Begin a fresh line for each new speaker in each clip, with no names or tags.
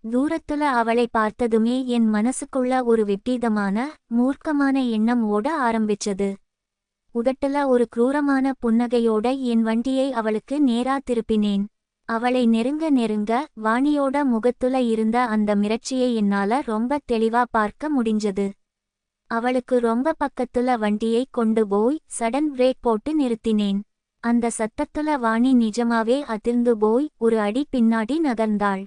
தூரத்துல அவளை பார்த்ததுமே என் மனசுக்குள்ள ஒரு விபரீதமான மூர்க்கமான எண்ணம் ஓட ஆரம்பிச்சது. உதட்டுல ஒரு குரூரமான புன்னகையோட என் வண்டியை அவளுக்கு நேரா திருப்பினேன். அவளை நெருங்க நெருங்க வாணியோட முகத்துல இருந்த அந்த மிரட்சியை என்னால ரொம்ப தெளிவா பார்க்க முடிஞ்சது. அவளுக்கு ரொம்ப பக்கத்துல வண்டியை கொண்டு போய் சடன் பிரேக் போட்டு நிறுத்தினேன். அந்த சத்தத்துல வாணி நிஜமாவே அதிர்ந்து போய் ஒரு அடி பின்னாடி நகர்ந்தாள்.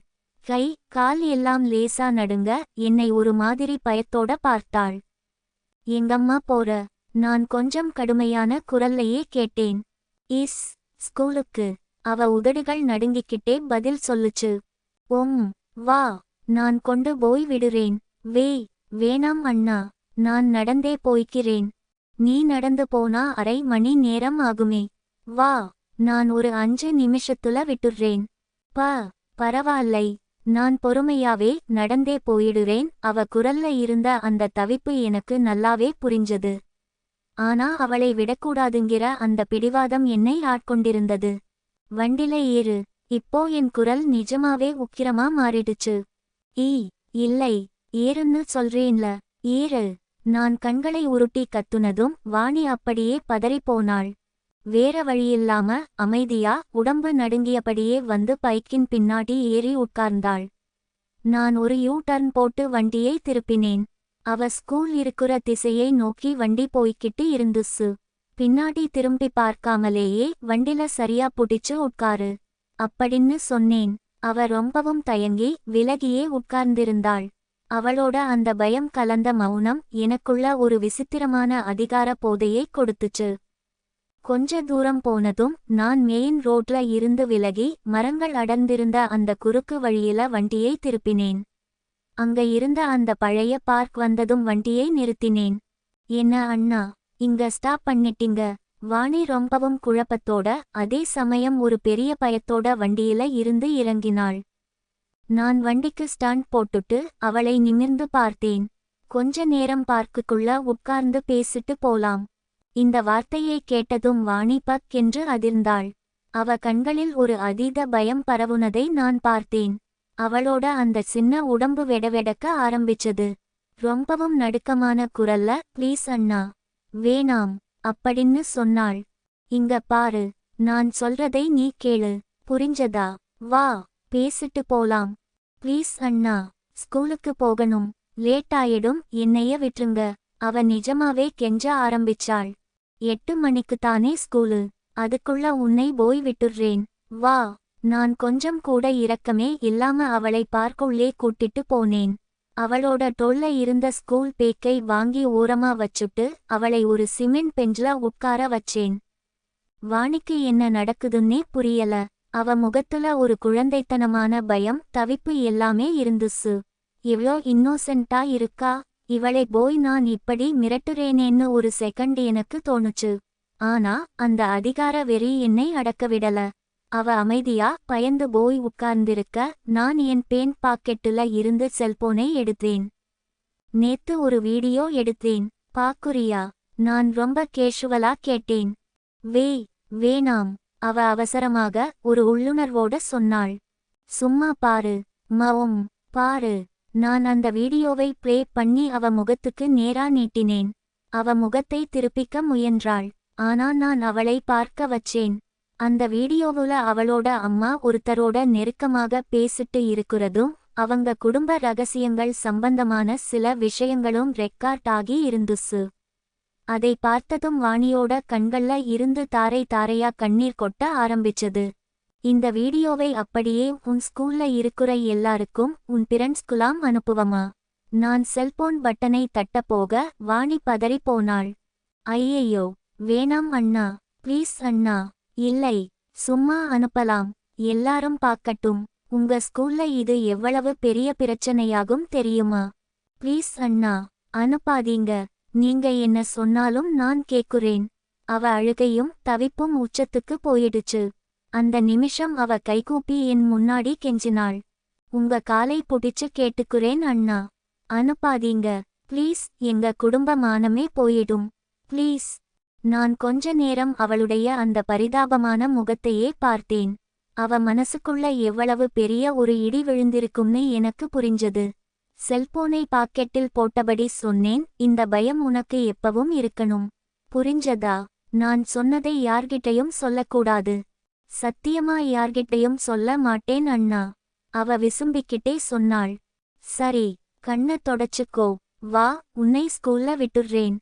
கை கால் எல்லாம் லேசா நடுங்க என்னை ஒரு மாதிரி பயத்தோட பார்த்தாள். எங்கம்மா போற? நான் கொஞ்சம் கடுமையான குரல்லையே கேட்டேன். ஸ்கூலுக்கு. அவ உதடுகள் நடுங்கிக்கிட்டே பதில் சொல்லுச்சு. வா, நான் கொண்டு போய் விடுறேன். வேணாம் அண்ணா, நான் நடந்தே போய்க்கிறேன். நீ நடந்து போனா அரை மணி நேரம் ஆகுமே. வா, நான் ஒரு 5 நிமிஷத்துல விட்டுடுறேன். பரவாயில்லை, நான் பொறுமையாவே நடந்தே போயிடுறேன். அவ குரல்ல இருந்த அந்த தவிப்பு எனக்கு நல்லாவே புரிஞ்சது. ஆனா அவளை விடக்கூடாதுங்கிற அந்த பிடிவாதம் என்னை ஆட்கொண்டிருந்தது. வண்டில ஏறு. இப்போ என் குரல் நிஜமாவே உக்கிரமா மாறிடுச்சு. இல்லை, ஏறுன்னு சொல்றேன்ல, ஏறு. நான் கண்களை உருட்டி கத்துனதும் வாணி அப்படியே பதறிப்போனாள். வேற வழியில்லாம அமைதியா உடம்பு நடுங்கியபடியே வந்து பைக்கின் பின்னாடி ஏறி உட்கார்ந்தாள். நான் ஒரு யூ-டர்ன் போட்டு வண்டியை திருப்பினேன். அவ ஸ்கூல் இருக்கிற திசையை நோக்கி வண்டி போய்கிட்டு இருந்துச்சு. பின்னாடி திரும்பி பார்க்காமலேயே வண்டில சரியா புடிச்சு உட்காரு அப்படின்னு சொன்னேன். அவ ரொம்பவும் தயங்கி விலகியே உட்கார்ந்திருந்தாள். அவளோட அந்த பயம் கலந்த மௌனம் எனக்குள்ள ஒரு விசித்திரமான அதிகார போதையை கொடுத்துச்சு. கொஞ்ச தூரம் போனதும் நான் மெயின் ரோட்ல இருந்து விலகி மரங்கள் அடர்ந்திருந்த அந்த குறுக்கு வழியில வண்டியை திருப்பினேன். அங்க இருந்த அந்த பழைய பார்க் வந்ததும் வண்டியை நிறுத்தினேன். என்ன அண்ணா, இங்க ஸ்டாப் பண்ணிட்டீங்க? வாணி ரொம்பவும் குழப்பத்தோட அதே சமயம் ஒரு பெரிய பயத்தோட வண்டியில இருந்து இறங்கினாள். நான் வண்டிக்கு ஸ்டாண்ட் போட்டுட்டு அவளை நிமிர்ந்து பார்த்தேன். கொஞ்ச நேரம் பார்க்குக்குள்ள உட்கார்ந்து பேசிட்டு போலாம். இந்த வார்த்தையை கேட்டதும் வாணி பக் என்று அதிர்ந்தாள். அவ கண்களில் ஒரு அதீத பயம் பரவுனதை நான் பார்த்தேன். அவளோட அந்த சின்ன உடம்பு வெடவெடக்க ஆரம்பிச்சது. ரொம்பவும் நடுக்கமான குரல்ல ப்ளீஸ் அண்ணா, வேணாம் அப்படின்னு சொன்னாள். இங்க பாரு, நான் சொல்றதை நீ கேளு, புரிஞ்சதா? வா, பேசிட்டு போலாம். ப்ளீஸ் அண்ணா, ஸ்கூலுக்கு போகணும், லேட் ஆயிடும், என்னைய விட்டுருங்க. அவ நிஜமாவே கெஞ்ச ஆரம்பிச்சாள். 8 மணிக்குத்தானே ஸ்கூலு, அதுக்குள்ள உன்னை போய் விட்டுடுறேன். வா. நான் கொஞ்சம் கூட இரக்கமே இல்லாம அவளை பார்க்குள்ளே கூட்டிட்டு போனேன். அவளோட டோல்ல இருந்த ஸ்கூல் பேக்கை வாங்கி ஓரமா வச்சுட்டு அவளை ஒரு சிமெண்ட் பெஞ்ச்ல உட்கார வச்சேன். வாணிக்கு என்ன நடக்குதுன்னே புரியல. அவ முகத்துல ஒரு குழந்தைத்தனமான பயம், தவிப்பு எல்லாமே இருந்துச்சு. எவ்வளோ இன்னோசென்ட்டா இருக்கா. இவளை போய் நான் இப்படி மிரட்டுறேனேன்னு ஒரு செகண்ட் எனக்கு தோணுச்சு. ஆனா அந்த அதிகார வெறி என்னை அடக்கவிடல. அவ அமைதியா பயந்து போய் உட்கார்ந்திருக்க நான் என் பேண்ட் பாக்கெட்டுல இருந்து செல்போனை எடுத்தேன். நேத்து ஒரு வீடியோ எடுத்தேன், பாக்குறியா? நான் ரொம்ப கேஷுவலா கேட்டேன். வேணாம், அவ அவசரமாக ஒரு உள்ளுணர்வோட சொன்னாள். சும்மா பாரு. பாரு. நான் அந்த வீடியோவை ப்ளே பண்ணி அவ முகத்துக்கு நேரா நீட்டினேன். அவ முகத்தை திருப்பிக்க முயன்றாள். ஆனா நான் அவளை பார்க்க வச்சேன். அந்த வீடியோவுல அவளோட அம்மா ஒருத்தரோட நெருக்கமாக பேசிட்டு இருக்கிறதும் அவங்க குடும்ப ரகசியங்கள் சம்பந்தமான சில விஷயங்களும் ரெக்கார்ட் ஆகி இருந்துச்சு. அதை பார்த்ததும் வாணியோட கண்கள்ல இருந்து தாரை தாரையா கண்ணீர் கொட்ட ஆரம்பிச்சது. இந்த வீடியோவை அப்படியே உன் ஸ்கூல்ல இருக்கிற எல்லாருக்கும் உன் பிரெண்ட்ஸ்குலாம் அனுப்புவமா? நான் செல்போன் பட்டனை தட்ட போக வாணி பதறி போனாள். ஐயையோ, வேணாம் அண்ணா, ப்ளீஸ் அண்ணா. இல்லை, சும்மா அனுப்பலாம், எல்லாரும் பார்க்கட்டும். உங்க ஸ்கூல்ல இது எவ்வளவு பெரிய பிரச்சனையாகும் தெரியுமா? ப்ளீஸ் அண்ணா, அனுப்பாதீங்க. நீங்க என்ன சொன்னாலும் நான் கேக்குறேன். அவ அழுகையும் தவிப்பும் உச்சத்துக்கு போயிடுச்சு. அந்த நிமிஷம் அவ கைகூப்பி என் முன்னாடி கெஞ்சினாள். உங்க காலை புடிச்சு கேட்டுக்குறேன் அண்ணா, அனுப்பாதீங்க ப்ளீஸ், எங்க குடும்ப மானமே போயிடும், ப்ளீஸ். நான் கொஞ்ச நேரம் அவளுடைய அந்த பரிதாபமான முகத்தையே பார்த்தேன். அவ மனசுக்குள்ள எவ்வளவு பெரிய ஒரு இடி விழுந்திருக்கும்னு எனக்கு புரிஞ்சது. செல்போனை பாக்கெட்டில் போட்டபடி சொன்னேன், இந்த பயம் உனக்கு எப்பவும் இருக்கணும். புரிஞ்சதா? நான் சொன்னதை யார்கிட்டயும் சொல்லக்கூடாது. சத்தியமா யார்கிட்டயும் சொல்ல மாட்டேன் அண்ணா. அவ விசும்பிக்கிட்டே சொன்னாள். சரி, கண்ண தொடச்சுக்கோ. வா, உன்னை ஸ்கூல்ல விட்டுடுறேன்.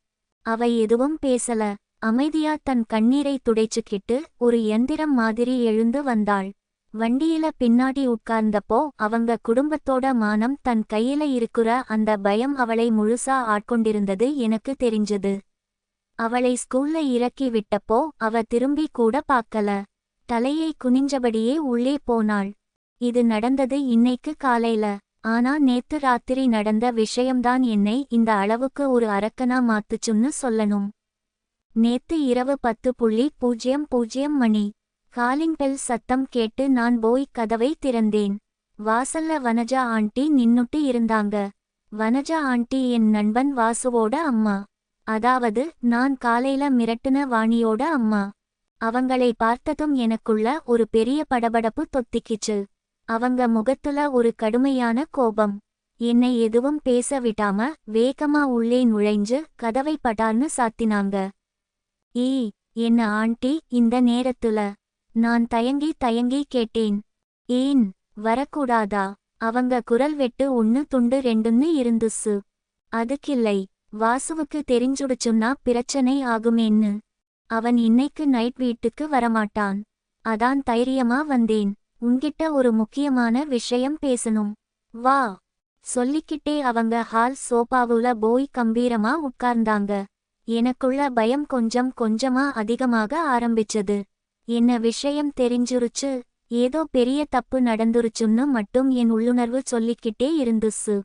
அவ எதுவும் பேசல. அமைதியா தன் கண்ணீரை துடைச்சுக்கிட்டு ஒரு யந்திரம் மாதிரி எழுந்து வந்தாள். வண்டியில பின்னாடி உட்கார்ந்தப்போ அவங்க குடும்பத்தோட மானம் தன் கையில இருக்கிற அந்த பயம் அவளை முழுசா ஆட்கொண்டிருந்தது எனக்கு தெரிஞ்சது. அவளை ஸ்கூல்ல இறக்கி விட்டப்போ அவ திரும்பி கூட பார்க்கல. தலையை குனிஞ்சபடியே உள்ளே போனாள். இது நடந்தது இன்னைக்கு காலையில. ஆனா நேத்து ராத்திரி நடந்த விஷயம்தான் என்னை இந்த அளவுக்கு ஒரு அரக்கனா மாத்துச்சுன்னு சொல்லணும். நேத்து இரவு 10:00 மணி. காலிங் பெல் சத்தம் கேட்டு நான் போய் கதவை திறந்தேன். வாசல்ல வனஜா ஆண்டி நின்னுட்டு இருந்தாங்க. வனஜா ஆண்டி என் நண்பன் வாசுவோட அம்மா. அதாவது நான் காலையில மிரட்டுன வாணியோட அம்மா. அவங்களை பார்த்ததும் எனக்குள்ள ஒரு பெரிய படபடப்பு தொத்திக்கிச்சு. அவங்க முகத்துல ஒரு கடுமையான கோபம். என்னை எதுவும் பேச விடாம வேகமா உள்ளே நுழைஞ்சு கதவை படார்னு சாத்தினாங்க. ஈ, என்ன ஆண்டி இந்த நேரத்துல? நான் தயங்கி தயங்கி கேட்டேன். ஏன் வரக்கூடாதா? அவங்க குரல் வெட்டு 1 துண்டு 2ன்னு இருந்துச்சு. அதுக்கில்லை, வாசுவுக்கு தெரிஞ்சுடுச்சுன்னா பிரச்சனை ஆகுமேன்னு. அவன் இன்னைக்கு நைட் வீட்டுக்கு வரமாட்டான். அதான் தைரியமா வந்தேன். உன்கிட்ட ஒரு முக்கியமான விஷயம் பேசணும். வா சொல்லிக்கிட்டே அவங்க ஹால் சோபாவுல போய் கம்பீரமா உட்கார்ந்தாங்க. எனக்குள்ள பயம் கொஞ்சம் கொஞ்சமா அதிகமாக ஆரம்பிச்சது. என்ன விஷயம் தெரிஞ்சுருச்சு? ஏதோ பெரிய தப்பு நடந்துருச்சுன்னு மட்டும் என் உள்ளுணர்வு சொல்லிக்கிட்டே இருந்துச்சு.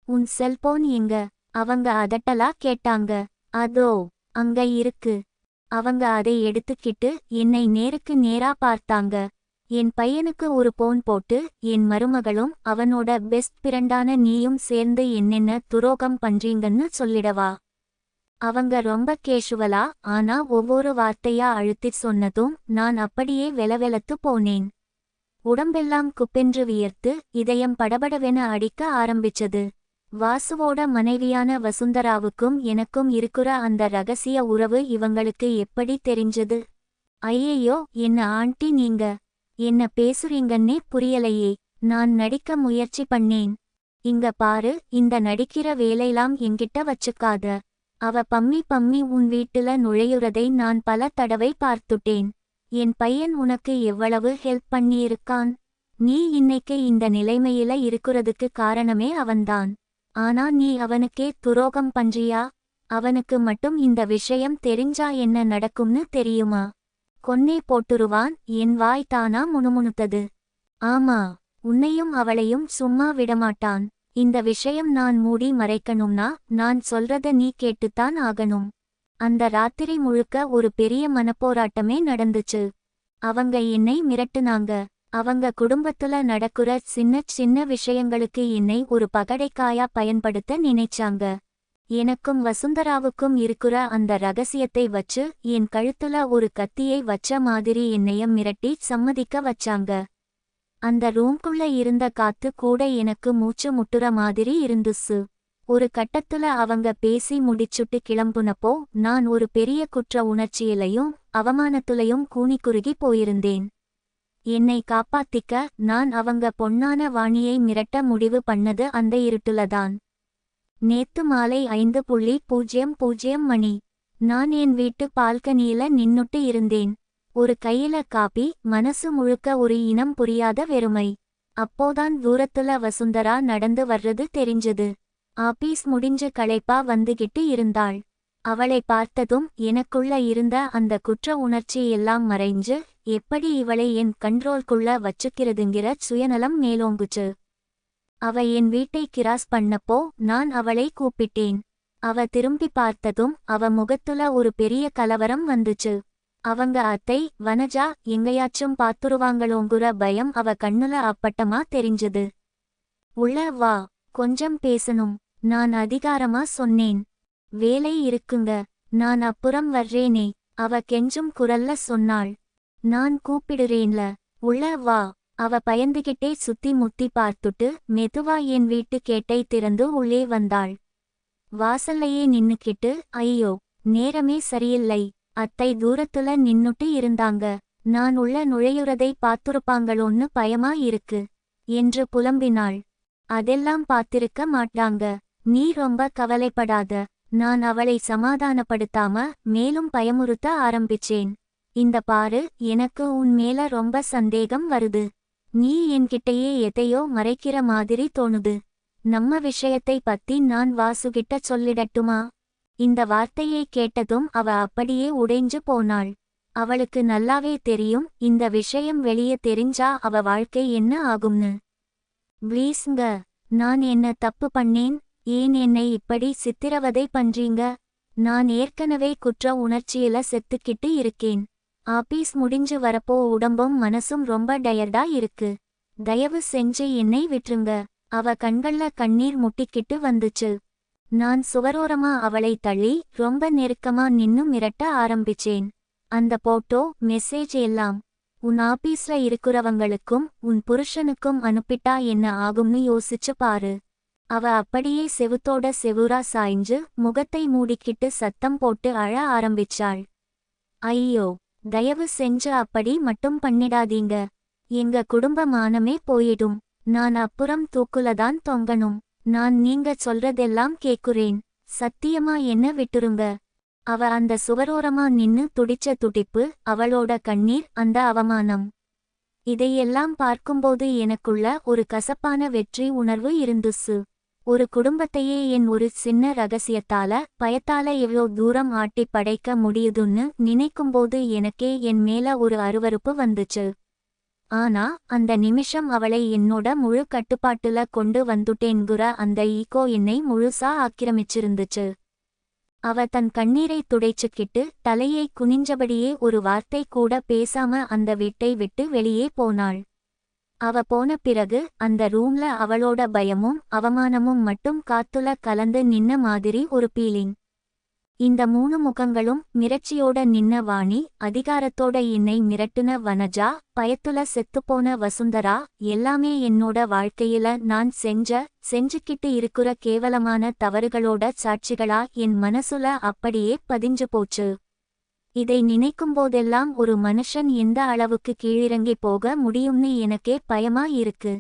உன் செல்போன் எங்க? அவங்க அதட்டலா கேட்டாங்க. அதோ அங்க இருக்கு. அவங்க அதை எடுத்துக்கிட்டு என்னை நேருக்கு நேரா பார்த்தாங்க. என் பையனுக்கு ஒரு போன் போட்டு என் மருமகளும் அவனோட பெஸ்ட் ஃப்ரெண்டான நீயும் சேர்ந்து என்னென்ன துரோகம் பண்றீங்கன்னு சொல்லிடவா? அவங்க ரொம்ப கேஷுவலா ஆனா ஒவ்வொரு வார்த்தையா அழுத்திச் சொன்னதும் நான் அப்படியே வெலவெலத்து போனேன். உடம்பெல்லாம் குப்பென்று வியர்த்து இதயம் படபடவென அடிக்க ஆரம்பிச்சது. வாசுவோட மனைவியான வசுந்தராவுக்கும் எனக்கும் இருக்கிற அந்த ரகசிய உறவு இவங்களுக்கு எப்படி தெரிஞ்சது? ஐயையோ, என்ன ஆண்டி நீங்க என்ன பேசுறீங்கன்னே புரியலையே. நான் நடிக்க முயற்சி பண்ணேன். இங்க பாரு, இந்த நடிக்கிற வேலைலாம் என்கிட்ட வச்சுக்காத. அவ பம்மி பம்மி உன் வீட்டுல நுழையுறதை நான் பல தடவை பார்த்துட்டேன். என் பையன் உனக்கு எவ்வளவு ஹெல்ப் பண்ணியிருக்கான். நீ இன்னைக்கு இந்த நிலைமையில இருக்கிறதுக்கு காரணமே அவன்தான். ஆனா நீ அவனுக்கே துரோகம் பண்றியா? அவனுக்கு மட்டும் இந்த விஷயம் தெரிஞ்சா என்ன நடக்கும்னு தெரியுமா? கொன்னே போட்டுருவான். என் வாய் தானா முணுமுணுத்தது. ஆமா, உன்னையும் அவளையும் சும்மா விடமாட்டான். இந்த விஷயம் நான் மூடி மறைக்கணும்னா நான் சொல்றத நீ கேட்டுத்தான் ஆகணும். அந்த ராத்திரி முழுக்க ஒரு பெரிய மனப்போராட்டமே நடந்துச்சு. அவங்க என்னை மிரட்டுனாங்க. அவங்க குடும்பத்துல நடக்குற சின்ன சின்ன விஷயங்களுக்கு என்னை ஒரு பகடைக்காயா பயன்படுத்த நினைச்சாங்க. எனக்கும் வசுந்தராவுக்கும் இருக்கிற அந்த ரகசியத்தை வச்சு என் கழுத்துல ஒரு கத்தியை வச்ச மாதிரி என்னைய மிரட்டி சம்மதிக்க வச்சாங்க. அந்த ரூம்குள்ள இருந்த காத்து கூட எனக்கு மூச்சு முட்டுற மாதிரி இருந்துச்சு. ஒரு கட்டத்துல அவங்க பேசி முடிச்சுட்டு கிளம்புனப்போ நான் ஒரு பெரிய குற்ற உணர்ச்சியிலையும் அவமானத்துலையும் கூனிக்குறுகி போயிருந்தேன். என்னை காப்பாத்திக்க நான் அவங்க பொன்னான வாணியை மிரட்ட முடிவு பண்ணது அந்த இருட்டுலதான். நேத்து மாலை 5:00 மணி. நான் என் வீட்டு பால்கனியில நின்னுட்டு இருந்தேன். ஒரு கையில காபி, மனசு முழுக்க ஒரு இனம் புரியாத வெறுமை. அப்போதான் தூரத்துல வசுந்தரா நடந்து வர்றது தெரிஞ்சது. ஆபீஸ் முடிஞ்சு களைப்பா வந்துகிட்டு இருந்தாள். அவளை பார்த்ததும் எனக்குள்ள இருந்த அந்த குற்ற உணர்ச்சி எல்லாம் மறைஞ்சு எப்படி இவளை என் கண்ட்ரோல்குள்ள வச்சுக்கிறதுங்கிற சுயநலம் மேலோங்குச்சு. அவ என் வீட்டை கிராஸ் பண்ணப்போ நான் அவளை கூப்பிட்டேன். அவ திரும்பி பார்த்ததும் அவ முகத்துல ஒரு பெரிய கலவரம் வந்துச்சு. அவங்க அத்தை வனஜா எங்கயாச்சும் பாத்துருவாங்களோங்குற பயம் அவ கண்ணுல அப்பட்டமா தெரிஞ்சது. உள்ள வா, கொஞ்சம் பேசணும். நான் அதிகாரமா சொன்னேன். வேலை இருக்குங்க, நான் அப்புறம் வர்றேனே, அவ கெஞ்சும் குரல்ல சொன்னாள். நான் கூப்பிடுறேன்ல. உள்ள வா. அவ பயந்துகிட்டே சுத்தி முத்தி பார்த்துட்டு மெதுவா என் வீட்டு கேட்டை திறந்து உள்ளே வந்தாள். வாசல்லையே நின்னுக்கிட்டு, ஐயோ, நேரமே சரியில்லை. அத்தை தூரத்துல நின்னுட்டு இருந்தாங்க. நான் உள்ள நுழையுறதை பாத்துருப்பாங்களோன்னு பயமா இருக்கு என்று புலம்பினாள். அதெல்லாம் பாத்திருக்க மாட்டாங்க. நீ ரொம்ப கவலைப்படாத. நான் அவளை சமாதானப்படுத்தாம மேலும் பயமுறுத்த ஆரம்பிச்சேன். இந்த பாரு, எனக்கு உன் மேல ரொம்ப சந்தேகம் வருது. நீ என்கிட்டயே எதையோ மறைக்கிற மாதிரி தோணுது. நம்ம விஷயத்தை பத்தி நான் வாசுகிட்ட சொல்லிடட்டுமா? இந்த வார்த்தையை கேட்டதும் அவ அப்படியே உடைஞ்சு போனாள். அவளுக்கு நல்லாவே தெரியும் இந்த விஷயம் வெளியே தெரிஞ்சா அவ வாழ்க்கை என்ன ஆகும்னு. ப்ளீஸ்ங்க, நான் என்ன தப்பு பண்ணேன்? ஏன் என்னை இப்படி சித்திரவதை பண்றீங்க? நான் ஏற்கனவே குற்ற உணர்ச்சியில செத்துக்கிட்டு இருக்கேன். ஆபீஸ் முடிஞ்சு வரப்போ உடம்பும் மனசும் ரொம்ப டயர்டா இருக்கு. தயவு செஞ்சு என்னை விட்டுருங்க. அவ கண்கள்ல கண்ணீர் முட்டிக்கிட்டு வந்துச்சு. நான் சுவரோரமா அவளை தள்ளி ரொம்ப நெருக்கமா நின்னு மிரட்ட ஆரம்பிச்சேன். அந்த போட்டோ மெசேஜ் எல்லாம் உன் ஆபீஸ்ல இருக்கிறவங்களுக்கும் உன் புருஷனுக்கும் அனுப்பிட்டா என்ன ஆகும்னு யோசிச்சு பாரு. அவ அப்படியே செவுத்தோட செவுரா சாய்ஞ்சு முகத்தை மூடிக்கிட்டு சத்தம் போட்டு அழ ஆரம்பிச்சாள். ஐயோ, தயவு செஞ்சு அப்படி மட்டும் பண்ணிடாதீங்க. எங்க குடும்ப மானமே போயிடும். நான் அப்புறம் தூக்குலதான் தொங்கணும். நான் நீங்க சொல்றதெல்லாம் கேக்குறேன். சத்தியமா என்ன விட்டுருங்க. அவ அந்த சுவரோரமா நின்னு துடிச்ச துடிப்பு, அவளோட கண்ணீர், அந்த அவமானம், இதையெல்லாம் பார்க்கும்போது எனக்குள்ள ஒரு கசப்பான வெற்றி உணர்வு இருந்துச்சு. ஒரு குடும்பத்தையே என் ஒரு சின்ன ரகசியத்தால பயத்தால எவ்வளோ தூரம் ஆட்டி படைக்க முடியுதுன்னு நினைக்கும்போது எனக்கே என் மேல ஒரு அருவருப்பு வந்துச்சு. ஆனா அந்த நிமிஷம் அவளை என்னோட முழு கட்டுப்பாட்டுல கொண்டு வந்துட்டேன்குற அந்த ஈகோ என்னை முழுசா ஆக்கிரமிச்சிருந்துச்சு. அவ தன் கண்ணீரை துடைச்சுக்கிட்டு தலையை குனிஞ்சபடியே ஒரு வார்த்தை கூட பேசாம அந்த வீட்டை விட்டு வெளியே போனாள். அவ போன பிறகு அந்த ரூம்ல அவளோட பயமும் அவமானமும் மட்டும் காத்துல கலந்து நின்ன மாதிரி ஒரு பீலிங். இந்த 3 முகங்களும் மிரட்சியோட நின்ன வாணி, அதிகாரத்தோட என்னை மிரட்டுன வனஜா, பயத்துல செத்துப்போன வசுந்தரா, எல்லாமே என்னோட வாழ்க்கையில நான் செஞ்சுக்கிட்டு இருக்கிற கேவலமான தவறுகளோட சாட்சிகளா என் மனசுல அப்படியே பதிஞ்சு போச்சு. இதை நினைக்கும்போதெல்லாம் ஒரு மனுஷன் எந்த அளவுக்கு கீழிறங்கி போக முடியும்னு எனக்கே பயமா இருக்கு.